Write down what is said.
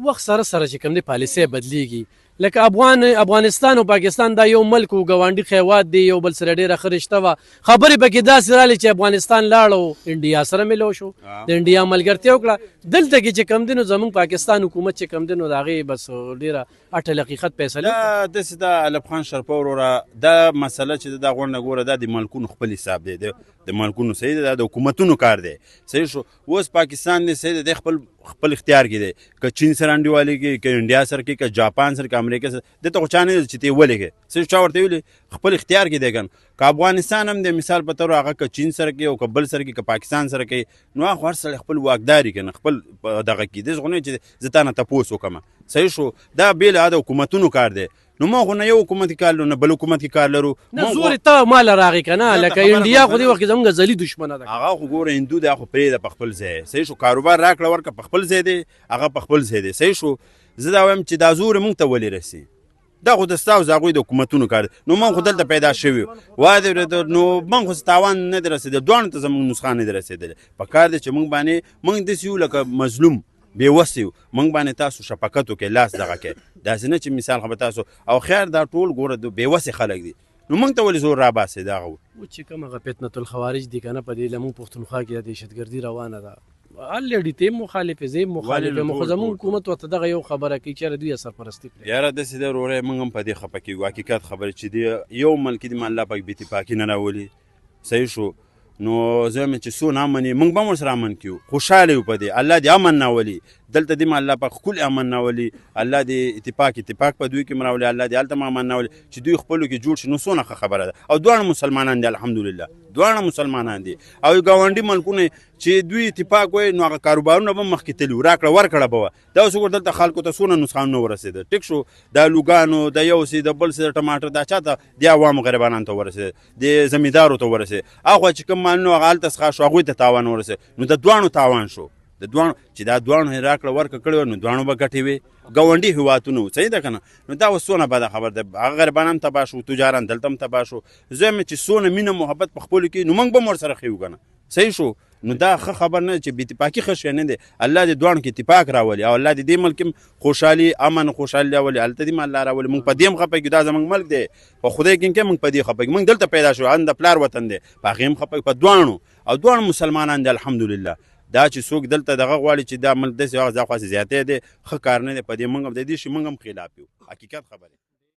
وخت سره سره چې کوم دی پالیسۍ بدلیږي. لکه افغانستان او پاکستان دا یو ملک و، ګاونډي هیواد دی، یو بل سره ډېره ښه رشته وه. خبرې پکې داسې راغلې چې افغانستان لاړو انډیا سره ملو شو، د انډیا ملګرتیا وکړه. دلته کې چې کوم دی نو زموږ پاکستان حکومت چې کوم دی نو د هغې بس ډېره اټل حقیقت فیصله دا داسې د علب خان شرپه وروره دا مسله چې دا غونډه ګوره دا د ملکونو خپل حساب دی، د ملکونو صحیح دی، دا د حکومتونو کار دی. صحیح شو. اوس پاکستان دی صحیح دی، خپل اختیار کې دی، که چین سره انډیوالي کوي، که انډیا سره کوي، که جاپان سره، که امریکا سره، دته خو چا نه چې ته یې ولېږې. صحیح چا ورته ویلي خپل اختیار کې دی که که افغانستان هم د مثال په طور هغه که چین سره کوي او که بل سره کوي، که پاکستان سره کوي، نو هغه هر سړی خپل واکداري که نه خپل دغه کي داسې خو نه چې زه تا نه تپوس وکړم. صحیح شو. دا بېله د حکومتونو کار دی. نو ما خو نه یو حکومت کې کار لرو نه بل حکومت کې کار لرو. نه زور ته ماله راغی که نه، لکه انډیا خو دې وخت کې زموږ ازلي دښمنه ده. هغه خو ګوره هندو دی، هغه خو پرېږده په خپل ځای. صحیح شو. کاروبار راکړه ورکړه په خپل ځای دی، هغه په خپل ځای دی. صحیح شو. زه دا وایم چې دا زور موږ ته ولې رسي؟ دا خو د ستا او د هغوی د حکومتونو کار دی. نو موږ خو دلته پیدا شوي وای نو موږ خو تاوان نه دی رسېدلی، دواړو ته زموږ نسخان نه دی رسېدلی. په کار دی چې موږ باندې موږ داسې یو لکه مظلوم بېوسه یو، موږ باندې تاسو شفقت وکړئ، لاس دغه کړئ، داسې نه چې مثال خو به تاسو او خیر دا ټول ګوره د بېوسې خلک دي، نو موږ ته ولې زور راباسئ؟ دغه و چې کوم هغه فتنة الخوارج دي که نه، په دې زموږ پښتونخوا کې د دهشتګردي روانه ده. الریډي ته هم مخالف یې، زه هم مخالف یم، خو زموږ حکومت ورته دغه یو خبره کوي چېرې دوی یې سرپرستي کړي. یاره داسې ده وروری، موږ هم په دې خفه کېږو. حقیقت خبرې چې دی یو ملک دې الله پاک بې اتفاقي نه راولي. صحیح شو. نو زه وایم چې څونه امن یې موږ به هم ورسره امن کړو، خوشحاله یو په دې. الله دې امن راولي دلته، دې الله پاک ښکلی امن راولي، الله دې اتفاق په دوی کې هم راولي، الله دې هلته هم امن راولي چې دوی خپلو کې جوړ شي. نو څونه ښه خبره ده. او دواړه مسلمانان دي، الحمدلله دواړه مسلمانان دي. او ګاونډي ملکونه چې دوی اتفاق وایي نو هغه کاروبارونه به مخکې تلي وو، راکړه ورکړه به وه. دا اوس وګوره دلته خلکو ته څونه نسخانونه ورسېده. ټیک شو. د الوګانو د یو سي د بل سي د ټماټر دا چا ته د عوامو غریبانانو ته ورسېده، د زمیندارو ته ورسېده. هغه چې کوم مالونه هغه هلته څښا شو، هغوی ته تاوان ورسېد. نو د دواړو تاوان شو، د دواړو چې دا دواړو راکړه ورکړه کړې وه نو دواړو به ګټې وې، ګاونډي هېوادونه وو. صحیح ده که نه؟ نو دا اوس څونه بده خبر ده. هغه غریبان هم تباه شو، تجاران دلته هم تباه شو. زه وایم چې څونه مینه محبت په خپلو کې نو موږ به هم ورسره ښه یو که نه. صحیح شو. نو دا ښه خبر نه چې بې اتفاقي ښه شی نه دی. الله دې دواړو کې اتفاق راولي او الله دې دې ملک هم خوشحالي امن خوشحالي راولي، هلته دې هم الله راولي. موږ په دې هم خفه کېږو، دا زموږ ملک دی، په خدای کې موږ په دې خفه کېږو. موږ دلته پیدا شو، ان د پلار وطن دی، په هغې هم خفه په دواړو. او دواړو مسلمانان دي الحمدلله. دا چې څوک دلته دغه غواړي چې دا ملک داسې هغه ځا خاصې زیاتی دی، ښه کار نه دی. په دې موږ هم د دې شي موږ هم خلاف یو. حقیقت خبرې